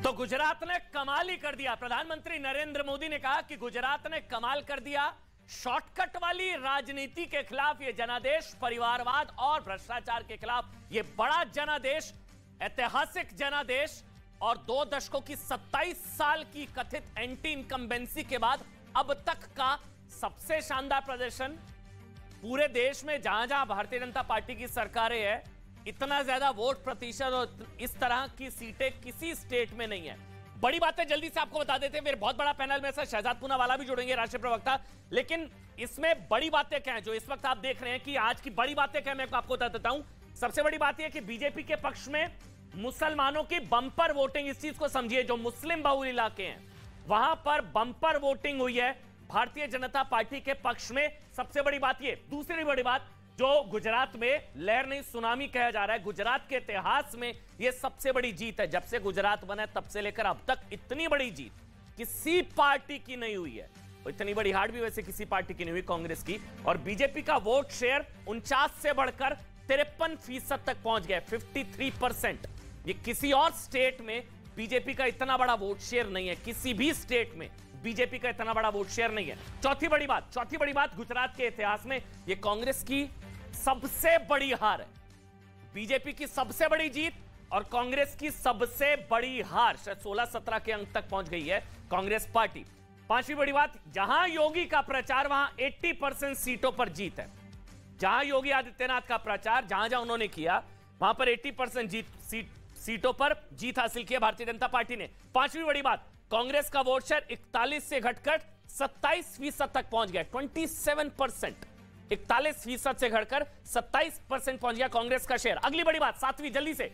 तो गुजरात ने कमाल ही कर दिया। प्रधानमंत्री नरेंद्र मोदी ने कहा कि गुजरात ने कमाल कर दिया। शॉर्टकट वाली राजनीति के खिलाफ ये जनादेश, परिवारवाद और भ्रष्टाचार के खिलाफ ये बड़ा जनादेश, ऐतिहासिक जनादेश और 2 दशकों की 27 साल की कथित एंटी इनकम्बेंसी के बाद अब तक का सबसे शानदार प्रदर्शन। पूरे देश में जहां जहां भारतीय जनता पार्टी की सरकारें हैं, इतना ज्यादा वोट प्रतिशत और इस तरह की सीटें किसी स्टेट में नहीं है। बड़ी बातें जल्दी से आपको बता देते हैं, फिर बहुत बड़ा पैनल में से शहजाद पूनावाला भी जुड़ेंगे, राष्ट्रीय प्रवक्ता। लेकिन इसमें बड़ी बातें क्या है जो इस वक्त आप देख रहे हैं कि आज की बड़ी बातें क्या है, मैं आपको बता देता हूं। सबसे बड़ी बात यह कि बीजेपी के पक्ष में मुसलमानों की बंपर वोटिंग, इस चीज को समझिए, जो मुस्लिम बहुल इलाके हैं वहां पर बंपर वोटिंग हुई है भारतीय जनता पार्टी के पक्ष में। सबसे बड़ी बात यह। दूसरी बड़ी बात, जो गुजरात में लहर नहीं सुनामी कहा जा रहा है, गुजरात के इतिहास में यह सबसे बड़ी जीत है। जब से गुजरात बना तब से लेकर अब तक इतनी बड़ी जीत किसी पार्टी की नहीं हुई है। इतनी बड़ी हार भी वैसे किसी पार्टी की नहीं हुई, कांग्रेस की। और बीजेपी का वोट शेयर 49 से बढ़कर 53% तक पहुंच गया, 53%। ये किसी और स्टेट में बीजेपी का इतना बड़ा वोट शेयर नहीं है, किसी भी स्टेट में बीजेपी का इतना बड़ा वोट शेयर नहीं है। चौथी बड़ी बात, गुजरात के इतिहास में यह कांग्रेस की सबसे बड़ी हार है। बीजेपी की सबसे बड़ी जीत और कांग्रेस की सबसे बड़ी हार, शायद 16-17 के अंक तक पहुंच गई है कांग्रेस पार्टी। पांचवी बड़ी बात, जहां योगी का प्रचार वहां 80% सीटों पर जीत है। जहां योगी आदित्यनाथ का प्रचार जहां जहां उन्होंने किया वहां पर 80% सीटों पर जीत हासिल की है भारतीय जनता पार्टी ने। पांचवी बड़ी बात, कांग्रेस का वोट शेयर 41 से घटकर 27% तक पहुंच गया, 27%। 41% से घटकर 27% पहुंच गया कांग्रेस का शेयर। अगली बड़ी बात, सातवीं, जल्दी से,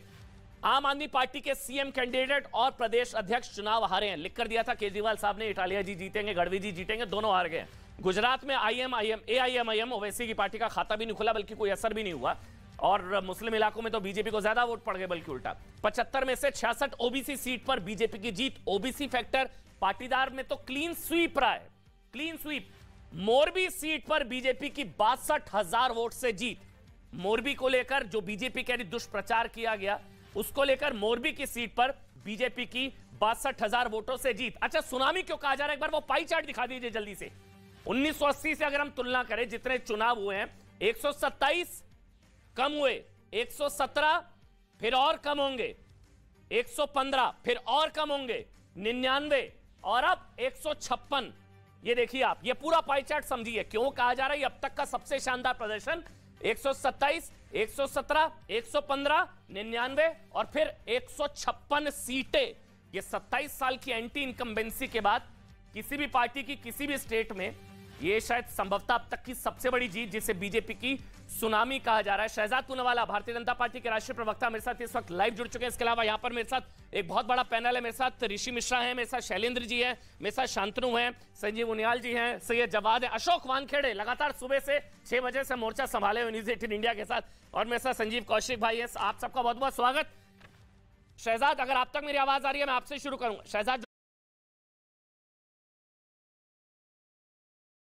आम आदमी पार्टी के सीएम कैंडिडेट और प्रदेश अध्यक्ष चुनाव हारे हैं। लिख कर दिया था केजरीवाल साहब ने, इटालिया जी जीतेंगे, गढ़वी जी जीतेंगे, दोनों हार गए। गुजरात में AIMIM ओवैसी की पार्टी का खाता भी नहीं खुला, बल्कि कोई असर भी नहीं हुआ। और मुस्लिम इलाकों में तो बीजेपी को ज्यादा वोट पड़ गए, बल्कि उल्टा। 75 में से 66 ओबीसी सीट पर बीजेपी की जीत। ओबीसी फैक्टर पाटीदार में तो क्लीन स्वीप रहा है, क्लीन स्वीप। मोरबी सीट पर बीजेपी की 62,000 वोट से जीत। मोरबी को लेकर जो बीजेपी कह रही दुष्प्रचार किया गया, उसको लेकर मोरबी की सीट पर बीजेपी की 62,000 वोटों से जीत। अच्छा, सुनामी क्यों कहा जा रहा है, एक बार वो पाई चार्ट दिखा दीजिए जल्दी से। 1980 से अगर हम तुलना करें, जितने चुनाव हुए हैं, 127 कम हुए, 117 फिर और कम होंगे, 115 फिर और कम होंगे, 99 और अब 156। ये देखिए आप, ये पूरा पाई चार्ट समझिए क्यों कहा जा रहा है अब तक का सबसे शानदार प्रदर्शन। 127, 117, 115, 99 और फिर 156 सीटें। ये 27 साल की एंटी इनकम्बेंसी के बाद किसी भी पार्टी की किसी भी स्टेट में ये शायद संभवतः अब तक की सबसे बड़ी जीत, जिसे बीजेपी की सुनामी कहा जा रहा है। शहजाद पूनावाला, भारतीय जनता पार्टी के राष्ट्रीय प्रवक्ता, मेरे साथ इस वक्त लाइव जुड़ चुके हैं। इसके अलावा यहां पर मेरे साथ एक बहुत बड़ा पैनल है। मेरे साथ ऋषि मिश्रा है, मेरे साथ शैलेंद्र जी हैं, मेरे साथ शांतनु हैं, संजीव उनियाल जी हैं, सैयद जवाद है, अशोक वानखेड़े लगातार सुबह से 6 बजे से मोर्चा संभाले हुए न्यूज 18 इंडिया के साथ, और मेरे साथ संजीव कौशिक भाई है। आप सबका बहुत बहुत स्वागत। शहजाद, अगर आप तक मेरी आवाज आ रही है, मैं आपसे शुरू करूंगा। शहजाद